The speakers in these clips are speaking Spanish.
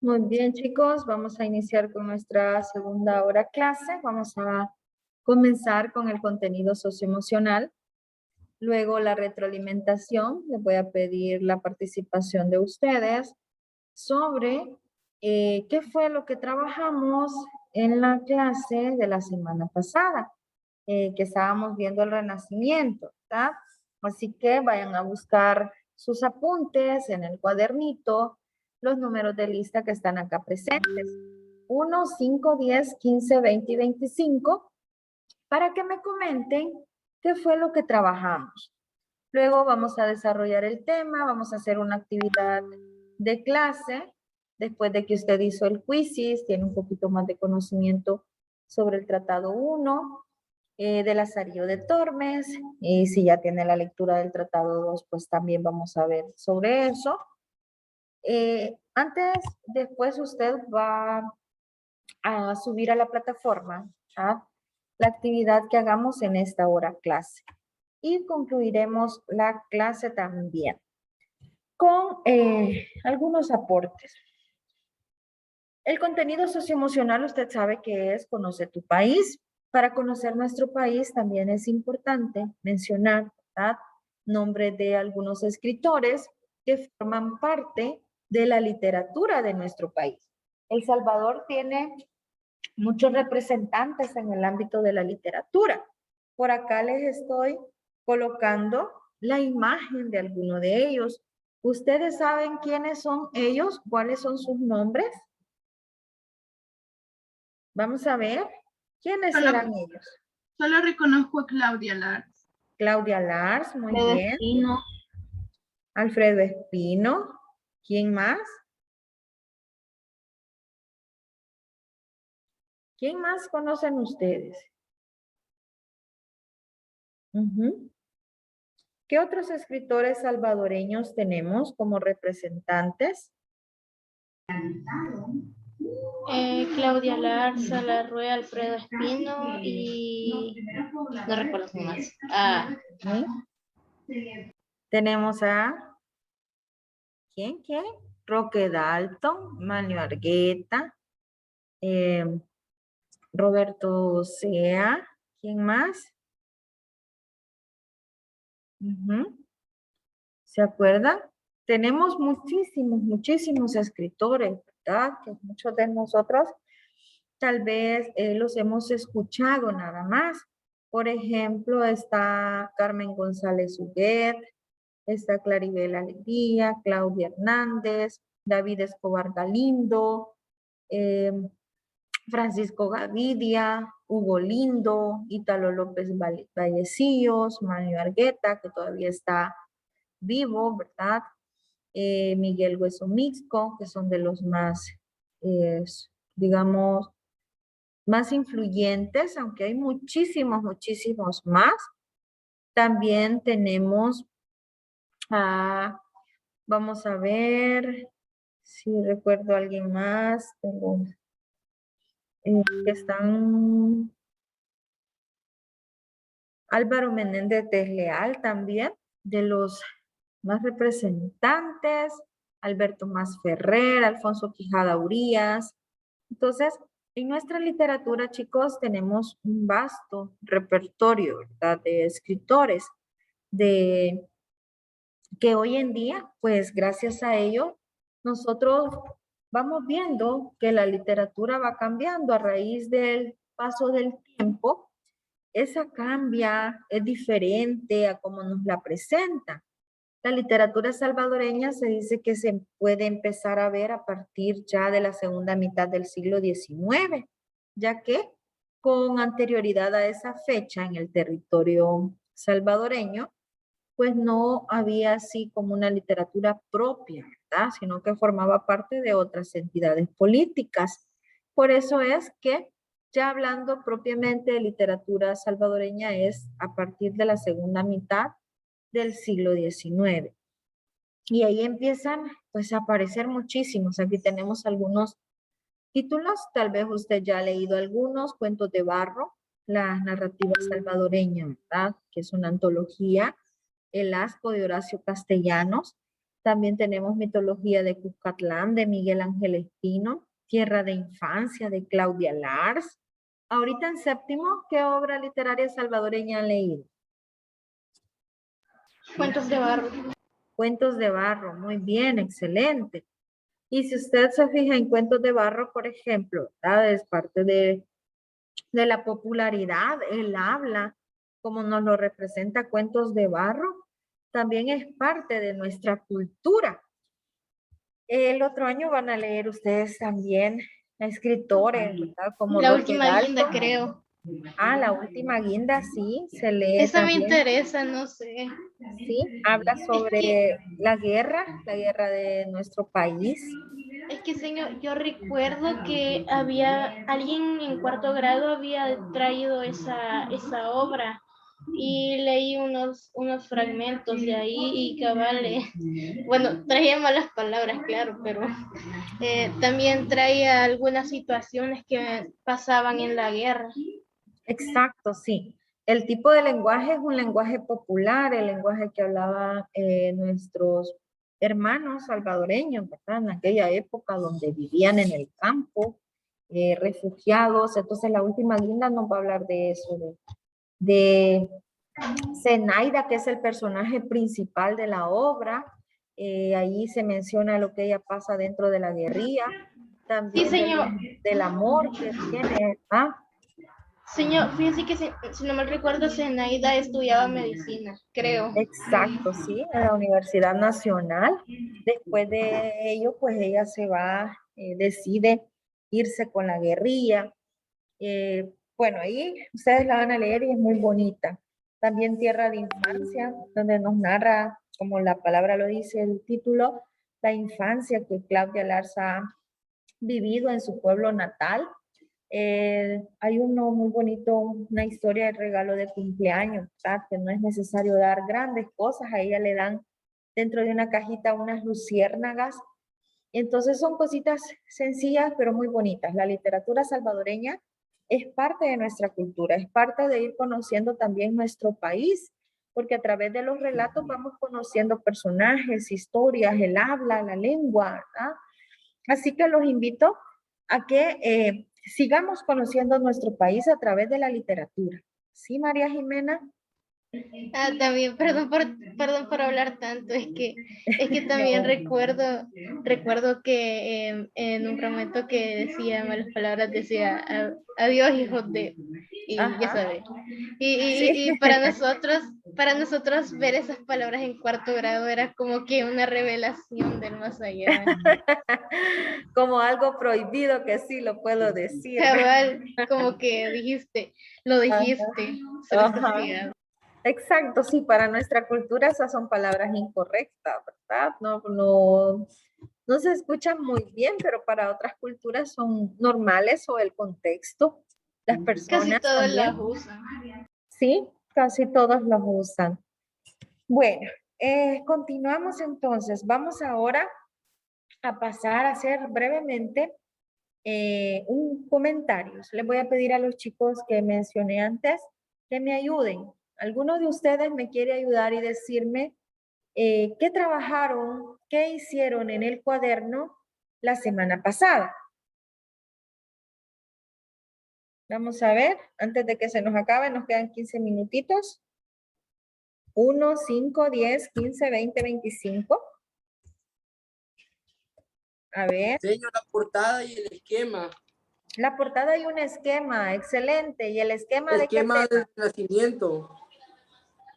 Muy bien, chicos, vamos a iniciar con nuestra segunda hora clase. Vamos a comenzar con el contenido socioemocional. Luego la retroalimentación. Les voy a pedir la participación de ustedes sobre qué fue lo que trabajamos en la clase de la semana pasada, que estábamos viendo el renacimiento, ¿verdad? Así que vayan a buscar sus apuntes en el cuadernito, los números de lista que están acá presentes. 1, 5, 10, 15, 20 y 25, para que me comenten qué fue lo que trabajamos. Luego vamos a desarrollar el tema, vamos a hacer una actividad de clase. Después de que usted hizo el quizzes, tiene un poquito más de conocimiento sobre el Tratado 1, de Lazarillo de Tormes, y si ya tiene la lectura del Tratado 2, pues también vamos a ver sobre eso. Después usted va a subir a la plataforma la actividad que hagamos en esta hora clase. Y concluiremos la clase también con algunos aportes. El contenido socioemocional, usted sabe que es Conoce tu país. Para conocer nuestro país también es importante mencionar, ¿verdad?, nombre de algunos escritores que forman parte de la literatura de nuestro país. El Salvador tiene muchos representantes en el ámbito de la literatura. Por acá les estoy colocando la imagen de alguno de ellos. ¿Ustedes saben quiénes son ellos? ¿Cuáles son sus nombres? Vamos a ver. ¿Quiénes serán ellos? Solo reconozco a Claudia Lars. Claudia Lars, muy Alfredo bien. Espino. Alfredo Espino. ¿Quién más? ¿Quién más conocen ustedes? ¿Qué otros escritores salvadoreños tenemos como representantes? Claudia Larza, Larrue, Alfredo Espino y no recuerdo quién más. Tenemos a ¿quién? Roque Dalton, Manio Argueta, Roberto Sea. ¿Quién más? ¿Se acuerdan? Tenemos muchísimos escritores, ¿verdad? Que muchos de nosotros tal vez los hemos escuchado nada más. Por ejemplo, está Carmen González Huguet, está Claribel Alegría, Claudia Hernández, David Escobar Galindo, Francisco Gavidia, Hugo Lindo, Ítalo López Vallecillos, Manuel Argueta, que todavía está vivo, ¿verdad? Miguel Hueso Mixco, que son de los más, digamos, más influyentes, aunque hay muchísimos más. También tenemos vamos a ver si recuerdo a alguien más de los que están. Álvaro Menéndez de Leal también, de los más representantes. Alberto Mas Ferrer, Alfonso Quijada Urías. Entonces, en nuestra literatura, chicos, tenemos un vasto repertorio, ¿verdad?, de escritores, de que hoy en día, pues gracias a ello, nosotros vamos viendo que la literatura va cambiando a raíz del paso del tiempo. Esa cambia, es diferente a como nos la presenta. La literatura salvadoreña se dice que se puede empezar a ver a partir ya de la segunda mitad del siglo XIX, ya que con anterioridad a esa fecha en el territorio salvadoreño, pues no había así como una literatura propia, ¿verdad? Sino que formaba parte de otras entidades políticas. Por eso es que ya hablando propiamente de literatura salvadoreña es a partir de la segunda mitad del siglo XIX. Y ahí empiezan pues a aparecer muchísimos. Aquí tenemos algunos títulos, tal vez usted ya ha leído algunos, Cuentos de Barro, la narrativa salvadoreña, ¿verdad? Que es una antología, El Asco de Horacio Castellanos. También tenemos Mitología de Cuscatlán de Miguel Ángel Espino, Tierra de Infancia de Claudia Lars. Ahorita en séptimo, ¿qué obra literaria salvadoreña han leído? Cuentos de Barro. Cuentos de Barro, muy bien, excelente. Y si usted se fija en Cuentos de Barro, por ejemplo, ¿verdad? Es parte de la popularidad, el habla, como nos lo representa Cuentos de Barro, también es parte de nuestra cultura. El otro año van a leer ustedes también a escritores, ¿verdad? Como La Roque última guinda, Dalton. creo. Ah, La Última Guinda, sí, se lee Esa me también. interesa, no sé. Sí, habla sobre la guerra de nuestro país. Es que, señor, yo recuerdo que había alguien en cuarto grado había traído esa obra y leí unos fragmentos de ahí y cabal, bueno, traía malas palabras, claro, pero también traía algunas situaciones que pasaban en la guerra. Exacto, sí. El tipo de lenguaje es un lenguaje popular, el lenguaje que hablaban nuestros hermanos salvadoreños, ¿verdad? En aquella época donde vivían en el campo, refugiados. Entonces la Última Guinda nos va a hablar de eso, de Zenaida, que es el personaje principal de la obra. Ahí se menciona lo que ella pasa dentro de la guerrilla, Sí, también señor. del amor que tiene. ¿Ah? Señor, fíjese que si no me recuerdo, Zenaida estudiaba medicina, creo. Exacto, sí, en la Universidad Nacional. Después de ello, pues ella se va, decide irse con la guerrilla. Bueno, ahí ustedes la van a leer y es muy bonita. También Tierra de Infancia, donde nos narra, como la palabra lo dice el título, la infancia que Claudia Larza ha vivido en su pueblo natal. Hay uno muy bonito, una historia de regalo de cumpleaños, ¿verdad? Que no es necesario dar grandes cosas, a ella le dan dentro de una cajita unas luciérnagas. Entonces son cositas sencillas pero muy bonitas. La literatura salvadoreña es parte de nuestra cultura, es parte de ir conociendo también nuestro país, porque a través de los relatos vamos conociendo personajes, historias, el habla, la lengua, ¿verdad? Así que los invito a que sigamos conociendo nuestro país a través de la literatura. ¿Sí, María Jimena? Ah, también, perdón por hablar tanto, es que también recuerdo que en un fragmento que decía malas palabras, decía adiós, hijos de, y ya Ajá, sabes. sí. Y para nosotros ver esas palabras en cuarto grado era como que una revelación del más allá. Como algo prohibido que sí lo puedo decir. Cabal, como que lo Ajá, dijiste, solo estás ajá. pegado. Exacto, sí, para nuestra cultura esas son palabras incorrectas, ¿verdad? No se escuchan muy bien, pero para otras culturas son normales o el contexto. Las Casi personas todos las también, usan. sí, casi todos los usan. Bueno, continuamos entonces. Vamos ahora a pasar a hacer brevemente un comentario. Les voy a pedir a los chicos que mencioné antes que me ayuden. ¿Alguno de ustedes me quiere ayudar y decirme qué trabajaron, qué hicieron en el cuaderno la semana pasada? Vamos a ver, antes de que se nos acabe, nos quedan 15 minutitos. 1, 5, 10, 15, 20, 25. A ver. Señor, la portada y el esquema. La portada y un esquema, excelente. ¿Y el esquema de qué Esquema tema? del Renacimiento.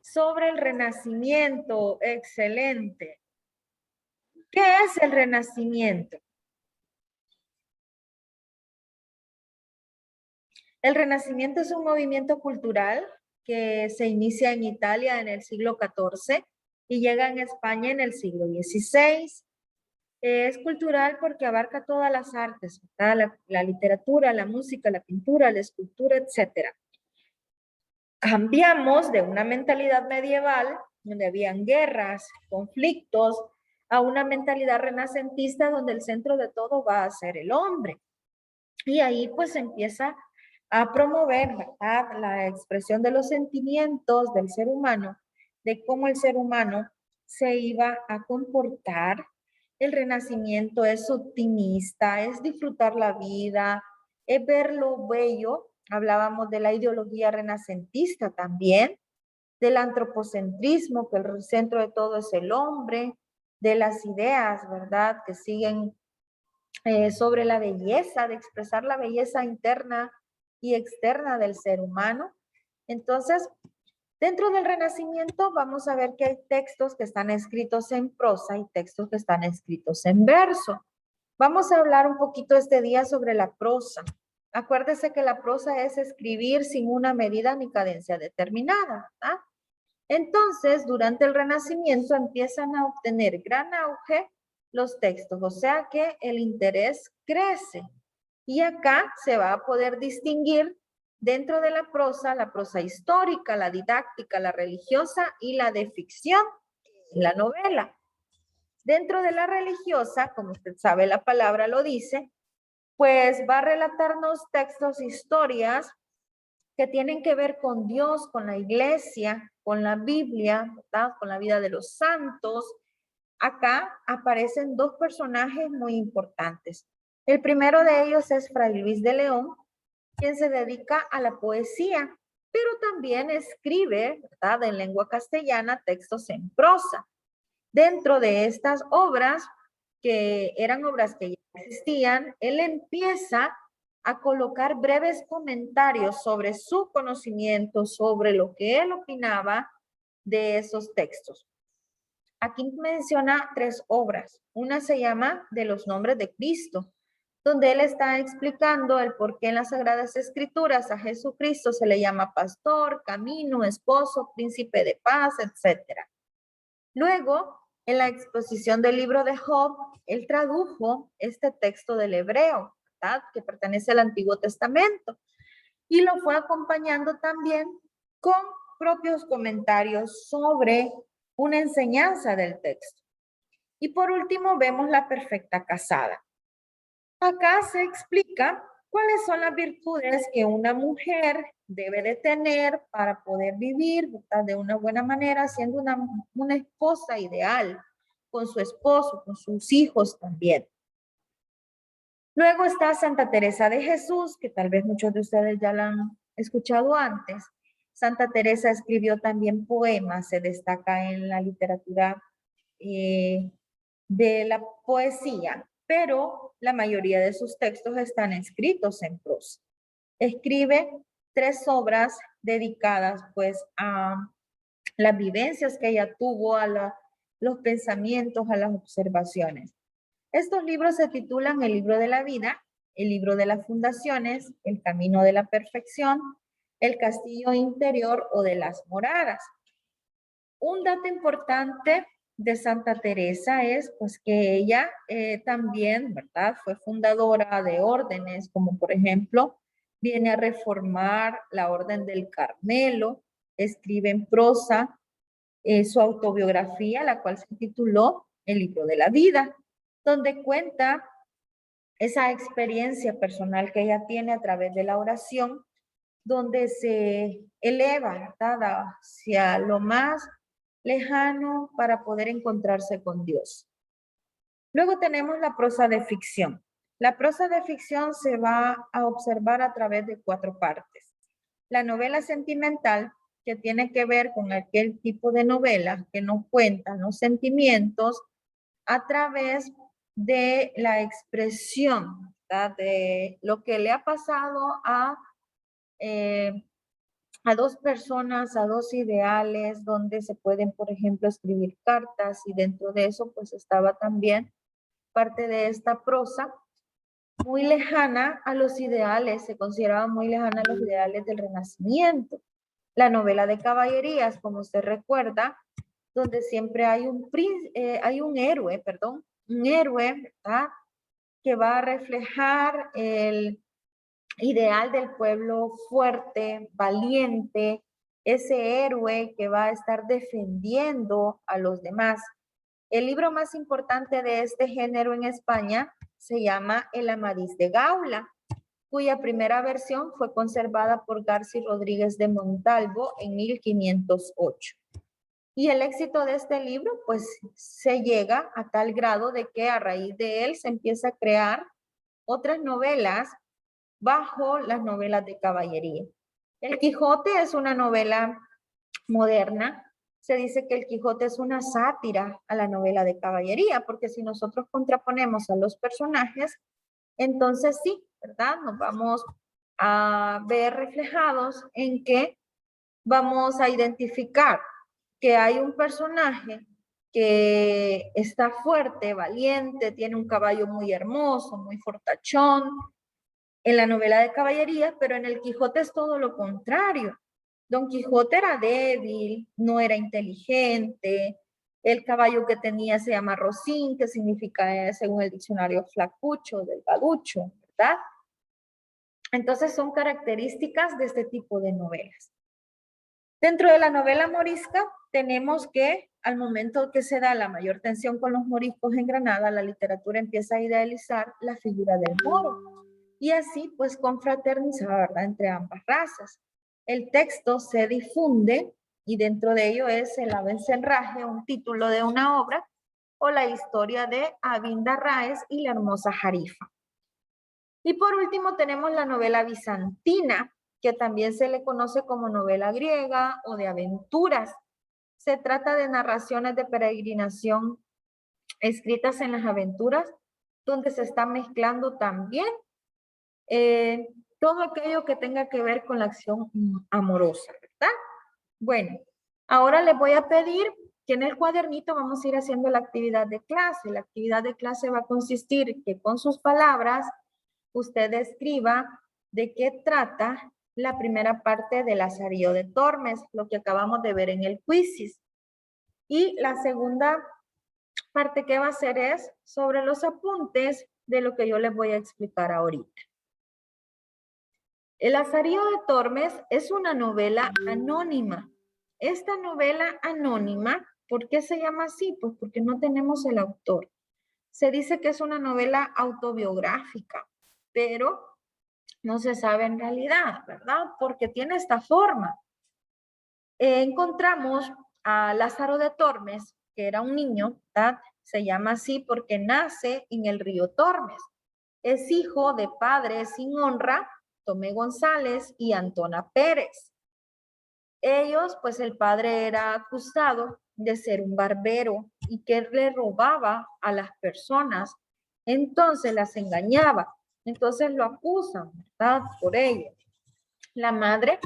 Sobre el Renacimiento, excelente. ¿Qué es el Renacimiento? El Renacimiento es un movimiento cultural que se inicia en Italia en el siglo XIV y llega en España en el siglo XVI. Es cultural porque abarca todas las artes, la literatura, la música, la pintura, la escultura, etc. Cambiamos de una mentalidad medieval, donde habían guerras, conflictos, a una mentalidad renacentista donde el centro de todo va a ser el hombre. Y ahí pues empieza a promover, ¿verdad?, la expresión de los sentimientos del ser humano, de cómo el ser humano se iba a comportar. El Renacimiento es optimista, es disfrutar la vida, es ver lo bello. Hablábamos de la ideología renacentista también, del antropocentrismo, que el centro de todo es el hombre, de las ideas, ¿verdad?, que siguen sobre la belleza, de expresar la belleza interna y externa del ser humano. Entonces, dentro del Renacimiento vamos a ver que hay textos que están escritos en prosa y textos que están escritos en verso. Vamos a hablar un poquito este día sobre la prosa. Acuérdese que la prosa es escribir sin una medida ni cadencia determinada, ¿verdad? Entonces, durante el Renacimiento empiezan a obtener gran auge los textos, o sea que el interés crece. Y acá se va a poder distinguir dentro de la prosa histórica, la didáctica, la religiosa y la de ficción, la novela. Dentro de la religiosa, como usted sabe, la palabra lo dice, pues va a relatarnos textos, historias que tienen que ver con Dios, con la iglesia, con la Biblia, ¿verdad?, con la vida de los santos. Acá aparecen dos personajes muy importantes. El primero de ellos es Fray Luis de León, quien se dedica a la poesía, pero también escribe, ¿verdad?, en lengua castellana textos en prosa. Dentro de estas obras, que eran obras que ya existían, él empieza a colocar breves comentarios sobre su conocimiento, sobre lo que él opinaba de esos textos. Aquí menciona 3 obras. Una se llama De los nombres de Cristo, donde él está explicando el por qué en las Sagradas Escrituras a Jesucristo se le llama pastor, camino, esposo, príncipe de paz, etc. Luego, en la exposición del libro de Job, él tradujo este texto del hebreo, ¿verdad?, que pertenece al Antiguo Testamento, y lo fue acompañando también con propios comentarios sobre una enseñanza del texto. Y por último, vemos La perfecta casada. Acá se explica cuáles son las virtudes que una mujer debe de tener para poder vivir, ¿verdad?, de una buena manera, siendo una esposa ideal con su esposo, con sus hijos también. Luego está Santa Teresa de Jesús, que tal vez muchos de ustedes ya la han escuchado antes. Santa Teresa escribió también poemas, se destaca en la literatura de la poesía, pero la mayoría de sus textos están escritos en prosa. Escribe 3 obras dedicadas pues a las vivencias que ella tuvo, a los pensamientos, a las observaciones. Estos libros se titulan El libro de la vida, El libro de las fundaciones, El camino de la perfección, El castillo interior o de las moradas. Un dato importante de Santa Teresa es pues que ella también, ¿verdad?, fue fundadora de órdenes, como por ejemplo, viene a reformar la Orden del Carmelo, escribe en prosa su autobiografía, la cual se tituló El libro de la vida, donde cuenta esa experiencia personal que ella tiene a través de la oración, donde se eleva, ¿verdad?, hacia lo más lejano para poder encontrarse con Dios. Luego tenemos la prosa de ficción. La prosa de ficción se va a observar a través de 4 partes. La novela sentimental, que tiene que ver con aquel tipo de novelas que nos cuentan los sentimientos a través de la expresión, ¿verdad? De lo que le ha pasado a dos personas, a dos ideales, donde se pueden, por ejemplo, escribir cartas, y dentro de eso pues estaba también parte de esta prosa muy lejana a los ideales, se consideraba muy lejana a los ideales del Renacimiento. La novela de caballerías, como usted recuerda, donde siempre hay un héroe, ¿verdad? Que va a reflejar el ideal del pueblo fuerte, valiente, ese héroe que va a estar defendiendo a los demás. El libro más importante de este género en España se llama El Amadís de Gaula, cuya primera versión fue conservada por Garci Rodríguez de Montalvo en 1508. Y el éxito de este libro, pues, se llega a tal grado de que a raíz de él se empieza a crear otras novelas bajo las novelas de caballería. El Quijote es una novela moderna. Se dice que el Quijote es una sátira a la novela de caballería, porque si nosotros contraponemos a los personajes, entonces sí, ¿verdad? Nos vamos a ver reflejados en que vamos a identificar que hay un personaje que está fuerte, valiente, tiene un caballo muy hermoso, muy fortachón, en la novela de caballería, pero en el Quijote es todo lo contrario. Don Quijote era débil, no era inteligente, el caballo que tenía se llama Rocín, que significa, según el diccionario, flacucho, delgaducho, ¿verdad? Entonces son características de este tipo de novelas. Dentro de la novela morisca tenemos que al momento que se da la mayor tensión con los moriscos en Granada, la literatura empieza a idealizar la figura del moro y así pues confraternizar, ¿verdad?, entre ambas razas. El texto se difunde y dentro de ello es El Abencerraje, un título de una obra, o la historia de Abindarráez y la hermosa Jarifa. Y por último tenemos la novela bizantina, que también se le conoce como novela griega o de aventuras. Se trata de narraciones de peregrinación escritas en las aventuras, donde se está mezclando también todo aquello que tenga que ver con la acción amorosa, ¿verdad? Bueno, ahora les voy a pedir que en el cuadernito vamos a ir haciendo la actividad de clase. La actividad de clase va a consistir que con sus palabras usted escriba de qué trata la primera parte del Lazarillo de Tormes, lo que acabamos de ver en el quizzes. Y la segunda parte que va a hacer es sobre los apuntes de lo que yo les voy a explicar ahorita. El Lazarillo de Tormes es una novela anónima. Esta novela anónima, ¿por qué se llama así? Pues porque no tenemos el autor. Se dice que es una novela autobiográfica, pero no se sabe en realidad, ¿verdad? Porque tiene esta forma. Encontramos a Lázaro de Tormes, que era un niño, ¿verdad? Se llama así porque nace en el río Tormes. Es hijo de padres sin honra, Tomé González y Antona Pérez. Ellos, pues el padre era acusado de ser un barbero y que le robaba a las personas, entonces las engañaba. Entonces lo acusan, ¿verdad? Por ello. La madre,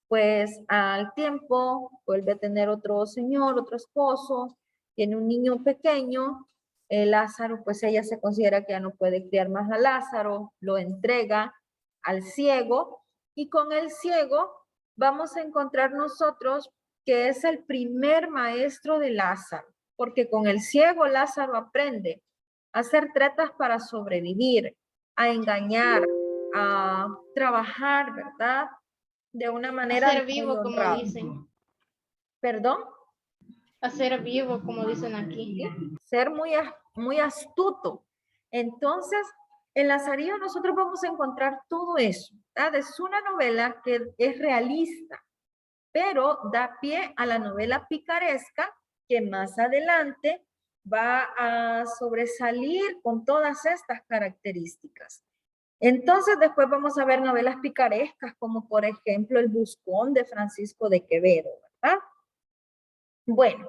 pues al tiempo, vuelve a tener otro señor, otro esposo, tiene un niño pequeño, Lázaro, pues ella se considera que ya no puede criar más a Lázaro, lo entrega al ciego, y con el ciego vamos a encontrar nosotros que es el primer maestro de Lázaro, porque con el ciego Lázaro aprende a hacer tretas para sobrevivir, a engañar, a trabajar, ¿verdad? De una manera A ser vivo, como honrada. dicen. ¿Perdón? A ser vivo, como dicen aquí. Ser muy astuto. Entonces, en Lazarillo nosotros vamos a encontrar todo eso, ¿verdad? Es una novela que es realista, pero da pie a la novela picaresca que más adelante va a sobresalir con todas estas características. Entonces, después vamos a ver novelas picarescas, como por ejemplo El Buscón de Francisco de Quevedo, ¿verdad? Bueno,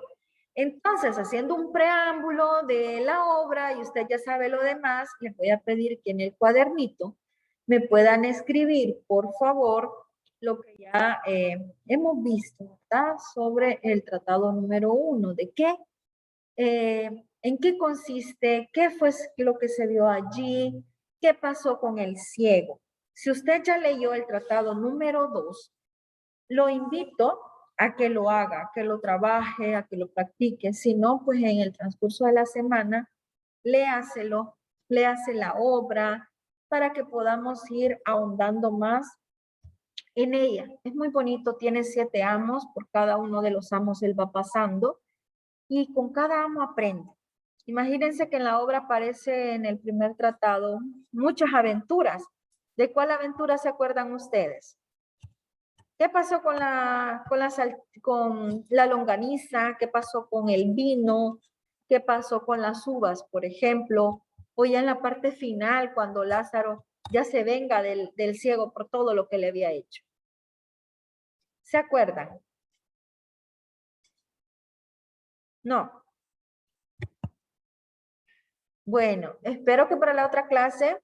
entonces, haciendo un preámbulo de la obra, y usted ya sabe lo demás, les voy a pedir que en el cuadernito me puedan escribir, por favor, lo que ya hemos visto, ¿verdad? Sobre el tratado número 1, de qué, en qué consiste, qué fue lo que se vio allí, qué pasó con el ciego. Si usted ya leyó el tratado número 2, lo invito a que lo haga, que lo trabaje, a que lo practique. Si no, pues en el transcurso de la semana, léaselo, léase la obra para que podamos ir ahondando más en ella. Es muy bonito, tiene 7 amos, por cada uno de los amos él va pasando y con cada amo aprende. Imagínense que en la obra aparece en el primer tratado muchas aventuras. ¿De cuál aventura se acuerdan ustedes? ¿Qué pasó con la longaniza? ¿Qué pasó con el vino? ¿Qué pasó con las uvas, por ejemplo? O ya en la parte final, cuando Lázaro ya se venga del ciego por todo lo que le había hecho. ¿Se acuerdan? No. Bueno, espero que para la otra clase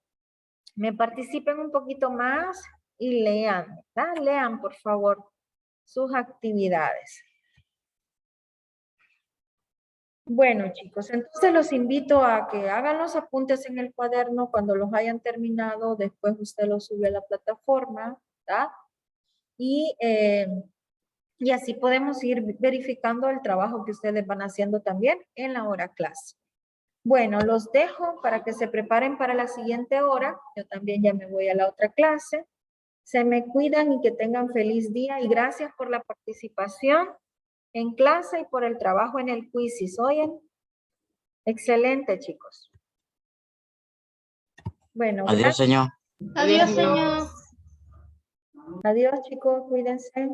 me participen un poquito más y lean, ¿verdad? Lean, por favor, sus actividades. Bueno, chicos, entonces los invito a que hagan los apuntes en el cuaderno. Cuando los hayan terminado, después usted los sube a la plataforma, ¿verdad? Y así podemos ir verificando el trabajo que ustedes van haciendo también en la hora clase. Bueno, los dejo para que se preparen para la siguiente hora. Yo también ya me voy a la otra clase. Se me cuidan y que tengan feliz día. Y gracias por la participación en clase y por el trabajo en el quiz. ¿Sí oyen? Excelente, chicos. Bueno, Adiós, señor. Adiós, señor. Adiós, chicos. Cuídense.